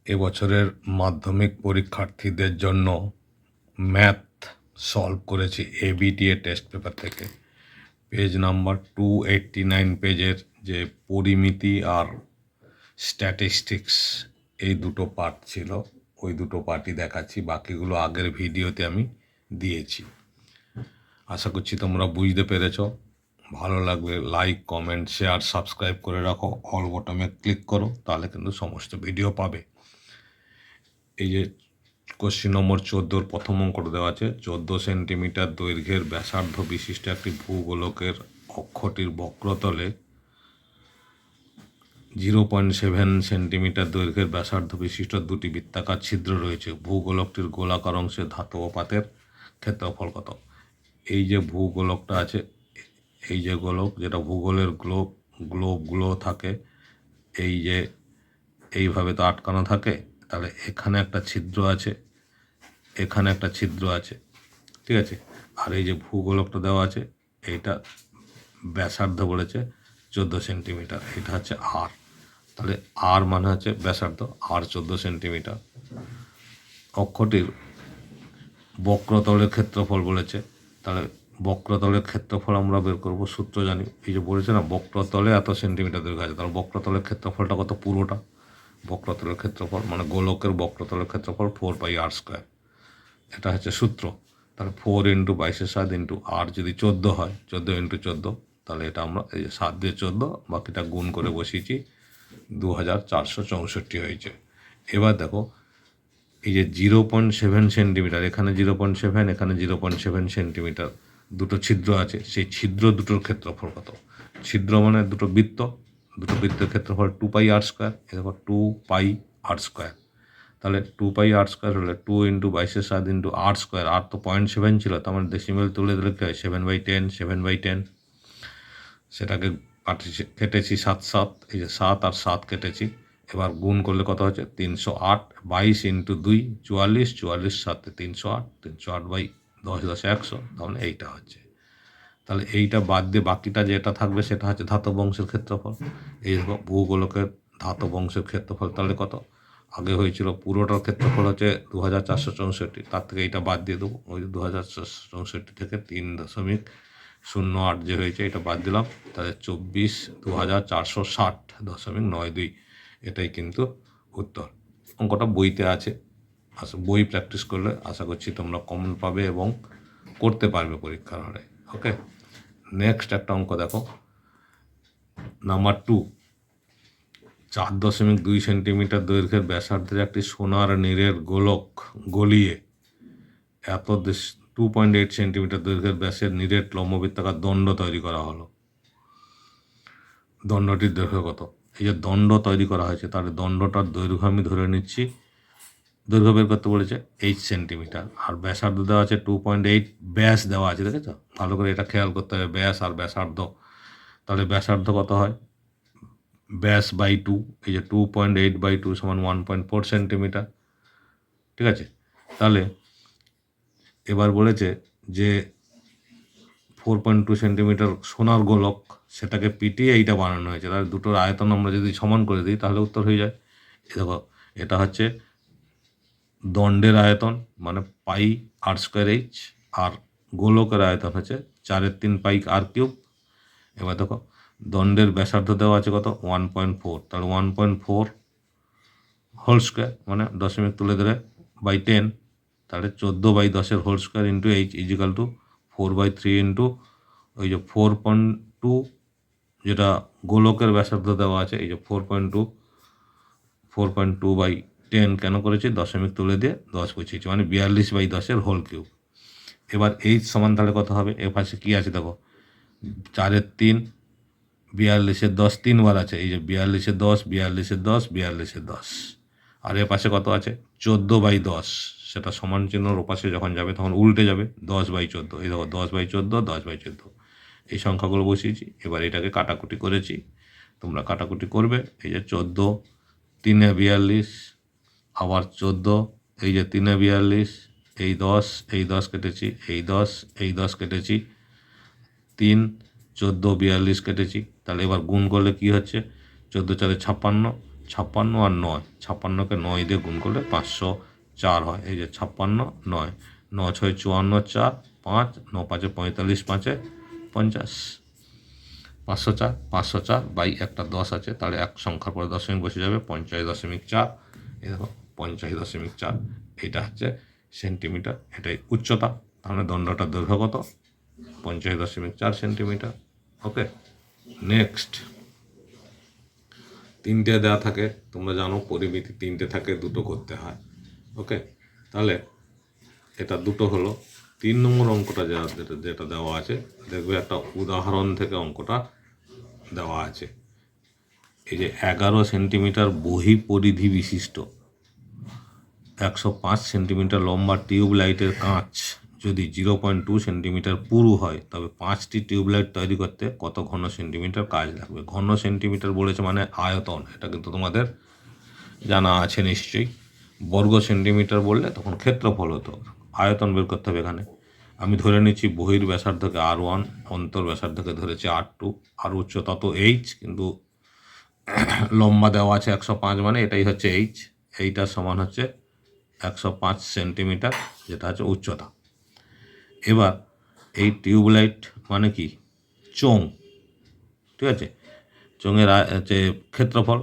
এবছরের মাধ্যমিক পরীক্ষার্থীদের জন্য ম্যাথ সলভ করেছি এবিটিএ টেস্ট পেপার থেকে। পেজ নাম্বার 289 পেজের যে পরিমিতি আর স্ট্যাটিস্টিক্স এই দুটো পার্ট ছিল, ওই দুটো পার্টই দেখাচ্ছি, বাকিগুলো আগের ভিডিওতে আমি দিয়েছি। আশা করছি তোমরা বুঝতে পেরেছ। ভালো লাগলে লাইক, কমেন্ট, শেয়ার, সাবস্ক্রাইব করে রাখো, অল বটমে ক্লিক করো, তাহলে কিন্তু সমস্ত ভিডিও পাবে। এই যে কোশ্চিন নম্বর 14 প্রথম অঙ্কটা দেওয়া আছে, 14 সেন্টিমিটার দৈর্ঘ্যের ব্যাসার্ধ বিশিষ্ট একটি ভূগোলকের অক্ষটির বক্রতলে 0.7 সেন্টিমিটার দৈর্ঘ্যের ব্যাসার্ধ বিশিষ্ট দুটি বৃত্তাকার ছিদ্র রয়েছে। ভূগোলকটির গোলাকার অংশে ধাতব পাতের ক্ষেত্রফল কত? এই যে ভূগোলকটা আছে, এই যে গোলক, যেটা ভূগোলের গ্লোবগুলো থাকে, এই যে এইভাবে তো আটকানো থাকে, তাহলে এখানে একটা ছিদ্র আছে, এখানে একটা ছিদ্র আছে, ঠিক আছে। আর এই যে ভূগোলকটা দেওয়া আছে, এইটা ব্যাসার্ধ বলেছে 14 সেন্টিমিটার, এটা হচ্ছে আর। তাহলে আর মানে হচ্ছে ব্যাসার্ধ, আর 14 সেন্টিমিটার। অক্ষটির বক্রতলের ক্ষেত্রফল বলেছে, তাহলে বক্রতলের ক্ষেত্রফল আমরা বের করবো, সূত্র জানি। এই যে বলেছে না, বক্রতলে এত সেন্টিমিটার দৈর্ঘ্য আছে, তাহলে বক্রতলের ক্ষেত্রফলটা কত? পুরোটা। বক্রতলের ক্ষেত্রফল মানে গোলকের বক্রতলের ক্ষেত্রফল 4πr²। এটা হচ্ছে সূত্র। তাহলে 4 × 22/7 ইন্টু আর যদি 14 হয়, 14 × 14, তাহলে এটা আমরা এই যে 7 দিয়ে 14, বাকিটা গুণ করে বসিয়েছি, 2464 হয়েছে। এবার দেখো, এই যে 0.7 সেন্টিমিটার, এখানে 0.7, এখানে 0.7 সেন্টিমিটার দুটো ছিদ্র আছে, সেই ছিদ্র দুটোর ক্ষেত্রফল কত? ছিদ্র মানে দুটো বৃত্ত, দুটো বৃত্তের ক্ষেত্রফল 2πr²। এ দেখো 2πr², তাহলে 2πr² হলে 2 × 22/7 ইন্টু r², আর তো 0.7 ছিল, তার মানে ডেসিমেল তুলে দিলে কী হয়? 7/10, 7/10। সেটাকে কেটেছি 7 7, এই যে 7 আর 7 কেটেছি, এবার গুণ করলে কত হচ্ছে? 308। 22 × 2 44, 44 7 308, 308/10 10 100, তাহলে এইটা হচ্ছে। তাহলে এইটা বাদ দিয়ে বাকিটা যেটা থাকবে সেটা হচ্ছে ধাতব অংশের ক্ষেত্রফল। এই ভূগোলকের ধাতব অংশের ক্ষেত্রফল তাহলে কত? আগে হয়েছিল পুরোটার ক্ষেত্রফল হচ্ছে 2464, তার থেকে এইটা বাদ দিয়ে দেবো, ওই 2464 থেকে 3.08 যে হয়েছে এটা বাদ দিলাম, তাহলে 24,2460.92, এটাই কিন্তু উত্তর। অঙ্কটা বইতে আছে, বই প্র্যাকটিস করলে আশা করছি তোমরা কমন পাবে এবং করতে পারবে পরীক্ষার হলে। ওকে, নেক্সট একটা অঙ্ক দেখো, নাম্বার 2, 4.2 সেন্টিমিটার দৈর্ঘ্যের ব্যাসার্ধের একটি সোনার নীরের গোলক গলিয়ে 2.8 সেন্টিমিটার দৈর্ঘ্যের ব্যাসের নীরের লম্ববৃত্তাকার দণ্ড তৈরি করা হলো। দণ্ডটির দৈর্ঘ্য কত? এই যে দণ্ড তৈরি করা হয়েছে, তাহলে দণ্ডটার দৈর্ঘ্য আমি ধরে নিচ্ছি, দৈর্ঘ্য বের করতে বলেছে 8 সেন্টিমিটার, আর ব্যাসার্ধ দেওয়া আছে 2.8, ব্যাস দেওয়া আছে, দেখেছো? ভালো করে এটা খেয়াল করতে হবে, ব্যাস আর ব্যাসার্ধ। তাহলে ব্যাসার্ধ কত হয়? ব্যাস বাই 2, এই যে 2.8/2 সমান 1.4 সেন্টিমিটার, ঠিক আছে। তাহলে এবার বলেছে যে 4.2 সেন্টিমিটার সোনার গোলক, সেটাকে পিটিয়ে এইটা বানানো হয়েছে, তাহলে দুটোর আয়তন আমরা যদি সমান করে দিই তাহলে উত্তর হয়ে যায়। দেখো, এটা হচ্ছে দণ্ডের আয়তন মানে πr²h, আর গোলকের আয়তন হচ্ছে 4/3πr³। এবার দেখো, দণ্ডের ব্যাসার্ধ দেওয়া আছে কত? 1.4, তাহলে 1.4 হোল স্কোয়ার মানে দশমিক তুলে দিলে /10, তাহলে 14/10 whole square into h is equal to 4/3 into ওই যে 4.2, যেটা গোলকের ব্যাসার্ধ দেওয়া আছে, এই যে 4.2/10 কেন করেছি? দশমিক তুলে দিয়ে 10 বসিয়েছি, মানে 42/10 হোল কিউব। এবার h সমান তাহলে কত হবে? এর পাশে কী আছে দেখো, 4/3, 42/10 তিনবার আছে, এই যে 42/10, 42/10, 42/10, আর এর পাশে কত আছে? 14/10, সেটা সমান চিহ্নর ওপাশে যখন যাবে তখন উল্টে যাবে, 10/14, এই দেখো 10/14, 10/14, এই সংখ্যাগুলো বসিয়েছি। এবার এটাকে কাটাকুটি করেছি, তোমরা কাটাকুটি করবে। এই যে 14 3 42, আবার 14, এই যে 3 42, এই 10, এই 10 কেটেছি, এই 10, এই 10 কেটেছি, 3 14 42 কেটেছি। তাহলে এবার গুণ করলে কি হচ্ছে? 14 4 56, 56 আর 9, 56কে 9 দিয়ে গুণ করলে 504 হয়। এই যে 56, 9, 9 6 54, 4, 5, 9 5 45, 5 50, 504, 504 বাই একটা 10 আছে, তাহলে এক সংখ্যার পরে দশমিক বসে যাবে, 50.4। এই দেখো 50.4, এটা হচ্ছে সেন্টিমিটার, এটাই উচ্চতা। তাহলে দণ্ডটার দৈর্ঘ্য কত? 50.4 সেন্টিমিটার। ওকে, নেক্সট। 3টে দেওয়া থাকে, তোমরা জানো পরিমিতি 3টে থাকে, 2টো করতে হয়। ওকে, তাহলে এটা 2টো হলো। 3 নম্বর অঙ্কটা যেটা দেওয়া আছে, দেখবে একটা উদাহরণ থেকে অঙ্কটা দেওয়া আছে। এই যে 11 সেন্টিমিটার বহি পরিধি বিশিষ্ট 105 সেন্টিমিটার লম্বা টিউব লাইটের কাঁচ যদি 0.2 সেন্টিমিটার পুরু হয়, তবে 5টি টিউবলাইট তৈরি করতে কত ঘন সেন্টিমিটার কাজ লাগবে? ঘন সেন্টিমিটার বলেছে মানে আয়তন, এটা কিন্তু তোমাদের জানা আছে নিশ্চয়ই। বর্গ সেন্টিমিটার বললে তখন ক্ষেত্রফল হতো, আয়তন বের করতে হবে এখানে। আমি ধরে নিচ্ছি বহির ব্যাসার্ধকে R1, অন্তর ব্যাসার্ধকে ধরেছি R2, আর উচ্চতা তো H, কিন্তু লম্বা দেওয়া আছে 105, মানে এটাই হচ্ছে H। এইটার সমান হচ্ছে 105 সেন্টিমিটার, যেটা হচ্ছে উচ্চতা। এবার এই টিউবলাইট মানে কি? চোঙ, ঠিক আছে? চোঙের হচ্ছে ক্ষেত্রফল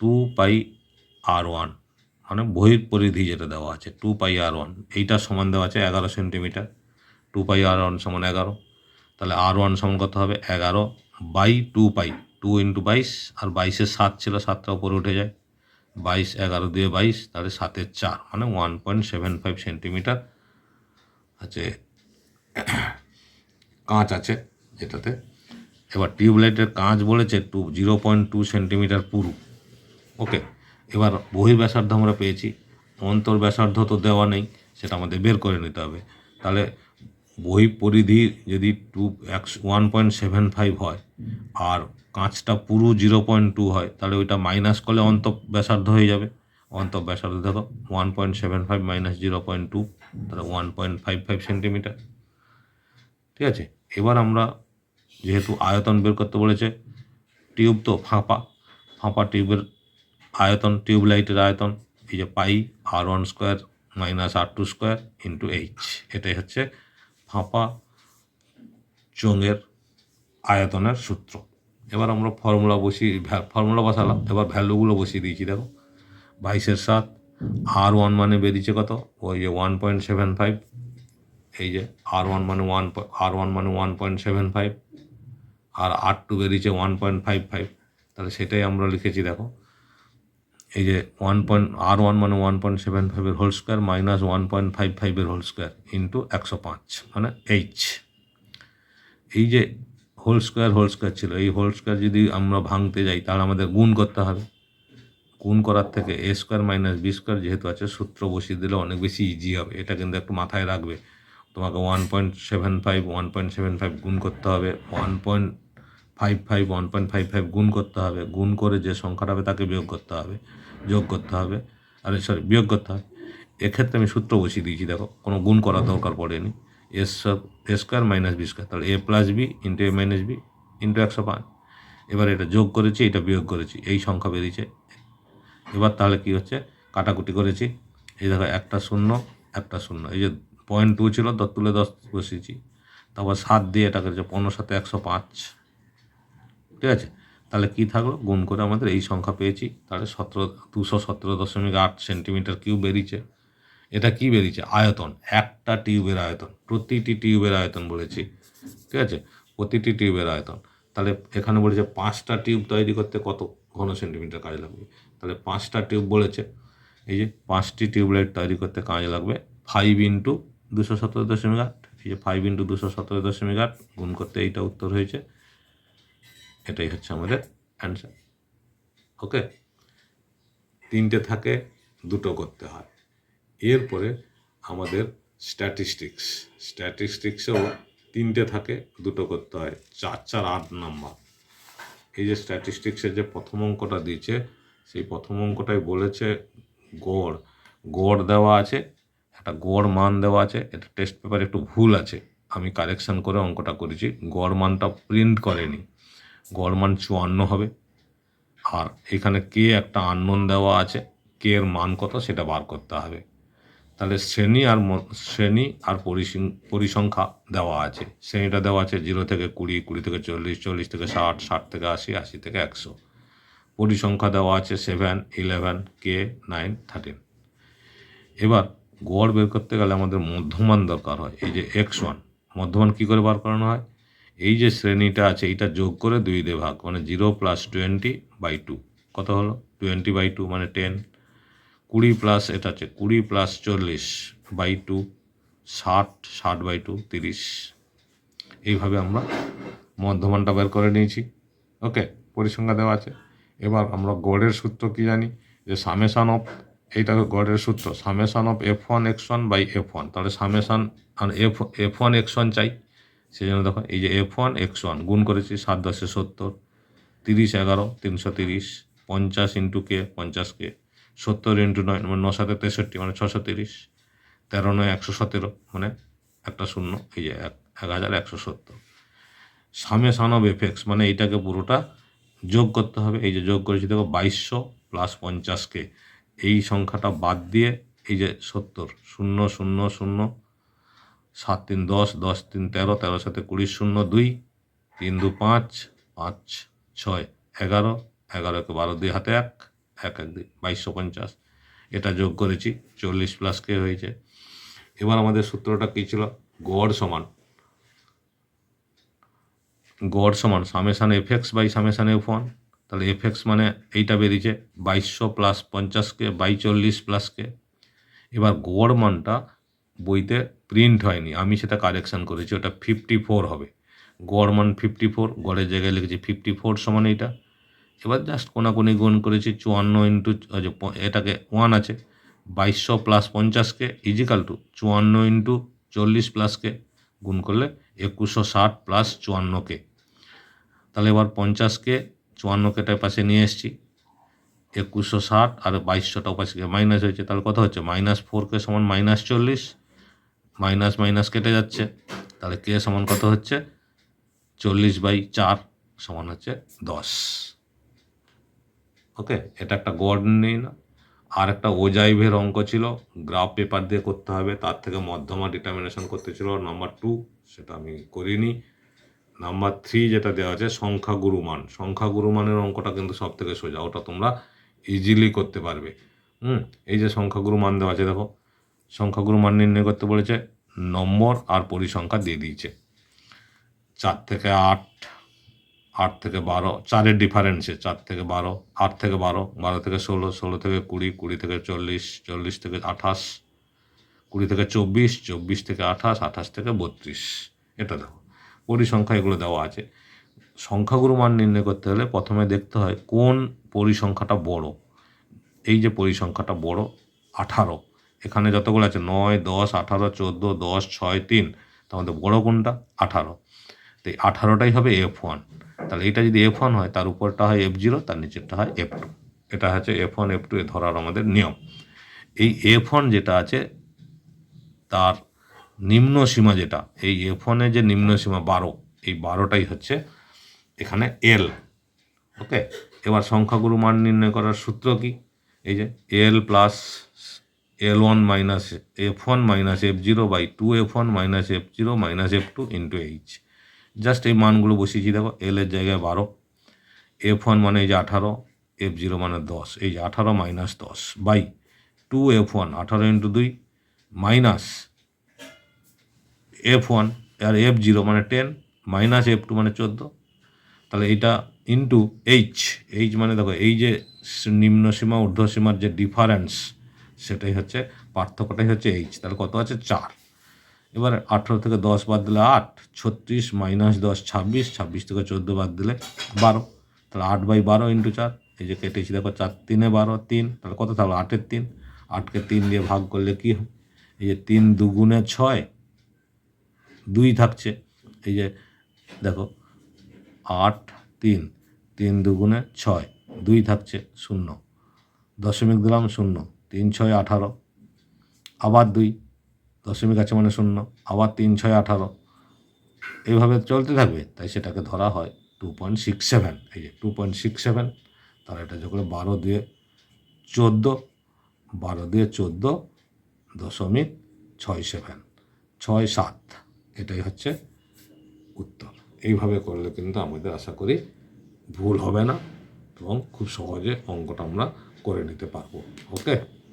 2πr1, মানে বহির পরিধি যেটা দেওয়া আছে 2πr1, এইটার সমান দেওয়া আছে 11 সেন্টিমিটার। 2πr1 সমান 11, তাহলে R1 সমান কত হবে? 11/2π, 2 × 22, আর 22-এর 7 ছিল, 7টা উপরে উঠে যায়, 22, 11 দিয়ে 22, তাহলে 7-এর 4, মানে 1.75 সেন্টিমিটার আছে কাঁচ আছে যেটাতে। এবার টিউবলাইটের কাঁচ বলেছে 0.2 সেন্টিমিটার পুরু। ওকে, এবার বহির ব্যাসার্ধ আমরা পেয়েছি, অন্তর ব্যাসার্ধ তো দেওয়া নেই, সেটা আমাদের বের করে নিতে হবে। তাহলে বহি পরিধি যদি 1.75 হয় আর কাঁচটা পুরু 0.2 হয়, তাহলে ওইটা মাইনাস করলে অন্ত ব্যাসার্ধ হয়ে যাবে। অন্ত ব্যাসার্ধ দেখো 1.75 - 0.2, তাহলে 1.55 সেন্টিমিটার। ঠিক আছে, এবার আমরা যেহেতু আয়তন বের করতে বলেছে, টিউব তো ফাঁপা, ফাঁপা টিউবের আয়তন, টিউবলাইটের আয়তন, এই যে πr1² - r2² × h, এটাই হচ্ছে ফাঁপা চোঙের আয়তনের সূত্র। এবার আমরা ফর্মুলা বসালাম, এবার ভ্যালুগুলো বসিয়ে দিয়েছি। দেখো 22-এর 7, R1 মানে বেরিয়েছে কত? ওই যে 1.75, এই যে R1 মানে 1.75, আর R2 বেরিয়েছে 1.55, তাহলে সেটাই আমরা লিখেছি। দেখো এই যে R1 মানে 1.75 whole square minus 1.55 whole square into 105, মানে H। এই যে হোল স্কোয়ার ছিল, এই হোল স্কোয়ার যদি আমরা ভাঙতে যাই তাহলে আমাদের গুণ করতে হবে। গুণ করার থেকে A² - B² যেহেতু আছে, সূত্র বসিয়ে দিলে অনেক বেশি ইজি হবে। এটা কিন্তু একটু মাথায় রাখবে, তোমাকে 1.75 গুণ করতে হবে, 1.55 গুণ করতে হবে, গুণ করে যে সংখ্যাটা হবে তাকে যোগ করতে হবে। বিয়োগ করতে হবে। এক্ষেত্রে আমি সূত্র বসিয়ে দিয়েছি, দেখো কোনো গুণ করার দরকার পড়েনি। A² - B², তাহলে A + B × A - B × 105। এবার এটা যোগ করেছি, এটা বিয়োগ করেছি, এই সংখ্যা বেরিয়েছে। এবার তাহলে কি হচ্ছে? কাটাকুটি করেছি, এই দেখো একটা 0, একটা 0, এই যে 0.2 ছিল, 10 তুলে 10 বসিয়েছি, তারপর 7 দিয়ে এটা করেছে 15 × 7 = 105। ঠিক আছে, তাহলে কি থাকলো? গুণ করে আমাদের এই সংখ্যা পেয়েছি, তাহলে 217.8 সেন্টিমিটার কিউব বেরিয়েছে। এটা কি বেরিয়েছে? আয়তন, একটা টিউবের আয়তন, প্রতিটি টিউবের আয়তন বলেছি। ঠিক আছে, প্রতিটি টিউবের আয়তন। তাহলে এখানে বলেছে 5টা টিউব তৈরি করতে কত ঘন সেন্টিমিটার কাজ লাগবে, তাহলে 5টা টিউব বলেছে। এই যে 5টি টিউবলাইট তৈরি করতে কাজ লাগবে 5 × 217.8, এই যে 5 × 217.8 গুণ করতে এইটা উত্তর হয়েছে। এটাই হচ্ছে আমাদের অ্যান্সার। ওকে, 3টে থাকে, 2টো করতে হয়। এরপরে আমাদের স্ট্যাটিস্টিক্সেও 3টে থাকে, 2টো করতে হয়, 4 4 8 নাম্বার। এই যে স্ট্যাটিস্টিক্সের যে প্রথম অঙ্কটা দিয়েছে, সেই প্রথম অঙ্কটাই বলেছে গড় দেওয়া আছে, একটা গড় মান দেওয়া আছে। এটা টেস্ট পেপারে একটু ভুল আছে, আমি কারেকশান করে অঙ্কটা করেছি। গড় মানটা প্রিন্ট করেনি, গড় মান 54 হবে, আর এখানে কে একটা আননোন দেওয়া আছে, কে এর মান কত সেটা বার করতে হবে। তাহলে শ্রেণী আর পরিসংখ্যা দেওয়া আছে। শ্রেণীটা দেওয়া আছে 0 থেকে 20, 20 থেকে 40, 40 থেকে 60, 60 থেকে 80, 80 থেকে 100। পরিসংখ্যা দেওয়া আছে 7, 11, কে 9, 13। এবার গড় বের করতে গেলে আমাদের মধ্যমান দরকার হয়। এই যে x1 মধ্যমান কী করে বার করানো হয়, এই যে শ্রেণীটা আছে এইটা যোগ করে 2 দিয়ে ভাগ, মানে 0 + 20/2 কত হলো 20/2 মানে 10। 20 প্লাস এটা হচ্ছে 20 + 40/2 60, 60/2 30। এইভাবে আমরা মধ্যমানটা বের করে নিয়েছি। ওকে, পরিসংখ্যা দেওয়া আছে। এবার আমরা গড়ের সূত্র কি জানি, যে সামেশান অফ, এইটা গড়ের সূত্র summation of f1 x1 by f1। তাহলে সামেশান আর f1 x1 চাই, সেই জন্য দেখো এই যে f1 x1 গুণ করেছি 7 × 10 = 70, 30 × 11 330, 50 ইন্টু কে 50 কে, 70 ইন্টু 9 মানে 9 × 7 = 63 মানে 630, 13 × 9 = 117 মানে একটা শূন্য, এই যে 1170। সামেশান অফ এফ মানে এইটাকে পুরোটা যোগ করতে হবে। এই যে যোগ করেছি দেখো 2200 + 50কে, এই সংখ্যাটা বাদ দিয়ে এই যে 70 0 0 0 7 3 10 10 3 13 13 7 20 0 2 3 2 5 5 6 11 11 কে 12 2 হাতে 1 1 1 2 2250। এটা যোগ করেছি 40 প্লাস কে হয়েছে। এবার আমাদের সূত্রটা কী ছিল, গড় সমান summation F by summation f1। তাহলে এফ মানে এইটা বেরিয়েছে 2200 + 50কে বাই 40 প্লাস কে। এবার গড় মানটা বইতে প্রিন্ট হয়নি, আমি সেটা কারেকশান করেছি, ওটা 54 হবে। গড় মান 54, গড়ের জায়গায় লিখেছি 54 সমান এইটা। এবার জাস্ট কোনাকুনি গুণ করেছি 54 ইন্টু এটাকে 1 আছে 2200 + 50কে ইজিক্যাল টু 54 ইন্টু 40 প্লাসকে গুণ করলে 2160 + 54কে। তাহলে এবার 50কে 54কেটার পাশে নিয়ে এসেছি, 2160 আর 2200টাও পাশে মাইনাস হয়েছে, তাহলে কত হচ্ছে -4কে সমান -40, মাইনাস মাইনাস কেটে যাচ্ছে, তাহলে কে সমান কত হচ্ছে 40/4 সমান হচ্ছে 10। ওকে, এটা একটা গড় নেই না। আর একটা ওজাইভের অঙ্ক ছিল, গ্রাফ পেপার দিয়ে করতে হবে, তার থেকে মধ্যমা ডিটারমিনেশন করতে ছিল নাম্বার 2, সেটা আমি করিনি। নাম্বার 3 যেটা দেওয়া আছে সংখ্যাগুরু মানের অঙ্কটা কিন্তু সব থেকে সোজা, ওটা তোমরা ইজিলি করতে পারবে। এই যে সংখ্যাগুরু মান দেওয়া আছে দেখো, সংখ্যাগুরু মান নির্ণয় করতে বলেছে, নম্বর আর পরিসংখ্যা দিয়ে দিয়েছে। 4 থেকে 8, 8 থেকে 12, 4-এর ডিফারেন্সে 4 থেকে 12, 8 থেকে 12, 12 থেকে 16, 16 থেকে 20, 20 থেকে 40, 40 থেকে 28, 20 থেকে 24, 24 থেকে 28, 28 থেকে 32। এটা দেখো পরিসংখ্যা এগুলো দেওয়া আছে। সংখ্যাগুরু মান নির্ণয় করতে হলে প্রথমে দেখতে হয় কোন পরিসংখ্যাটা বড়। এই যে পরিসংখ্যাটা বড় 18, এখানে যতগুলো আছে 9, 10, 18, 14, 10, 6, 3, তার মধ্যে বড় কোনটা 18, তো এই 18টাই হবে f1। তাহলে এটা যদি f1 হয় তার উপরটা হয় f0, তার নিচেরটা হয় f2। এটা হচ্ছে f1 f2 এ ধরার আমাদের নিয়ম। এই f1 যেটা আছে তার নিম্ন সীমা যেটা, এই f1-এর যে নিম্ন সীমা 12, এই 12টাই হচ্ছে এখানে এল। ওকে, এবার সংখ্যাগুরু মান নির্ণয় করার সূত্র কি, এই যে L plus L1 minus f1 minus f0 by 2f1 minus f0 minus f2 into H. Just এই মানগুলো বসিয়েছি দেখো, এলের জায়গায় 12, f1 মানে এই যে 18, f0 মানে 10, এই যে 18 minus 10 by 2f1 18 into 2 minus f1 আর f0 মানে 10 মাইনাস f2 মানে 14। তাহলে এইটা ইন্টু এইচ মানে দেখো এই যে নিম্ন সীমা ঊর্ধ্বসীমার যে ডিফারেন্স, সেটাই হচ্ছে পার্থক্যটাই হচ্ছে এইচ। তাহলে কত আছে 4। এবার 18 থেকে 10 বাদ দিলে 8, 36 মাইনাস 10 26, 26 থেকে 14 বাদ দিলে 12, তাহলে 8/12 ইন্টু 4, এই যে কেটেছি দেখো 4 3 12 3, তাহলে কত থাকলো 8-এর 3, 8কে 3 দিয়ে ভাগ করলে কি হয়, এই যে 3 2 6, 2 থাকছে, এই যে দেখো 8 3, 3 2 6, 2 থাকছে 0, দশমিক দিলাম 0, 3 6 18, আবার 2 দশমিক আছে মানে 0, আবার 3 6 18, এইভাবে চলতে থাকবে। তাই সেটাকে ধরা হয় 2.67, এই যে 2.67, তাহলে এটা যোগ করে 12 দিয়ে 14, 12 দিয়ে 14.67, 67, এটাই হচ্ছে উত্তর। এইভাবে করলে কিন্তু আমাদের আশা করি ভুল হবে না এবং খুব সহজে অঙ্কটা আমরা করে নিতে পারবো। ওকে।